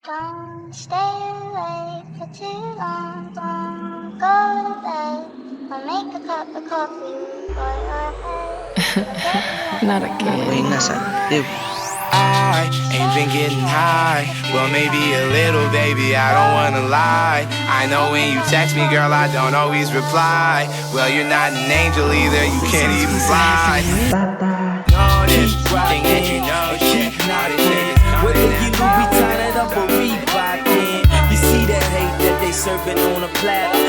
Don't stay awake for too long. Don't go to bed. I'll make a cup of coffee for your head. Not Wait, again. nasa live. I ain't been getting high. Well, maybe a little, baby, I don't wanna lie. I know when you text me, girl, I don't always reply. Well, you're not an angel either, you can't even fly. Know this, thing that you know, shit. All these niggas Whether coming you in. Louis tied it up or Reebok in, you see that hate that they serving on a platter.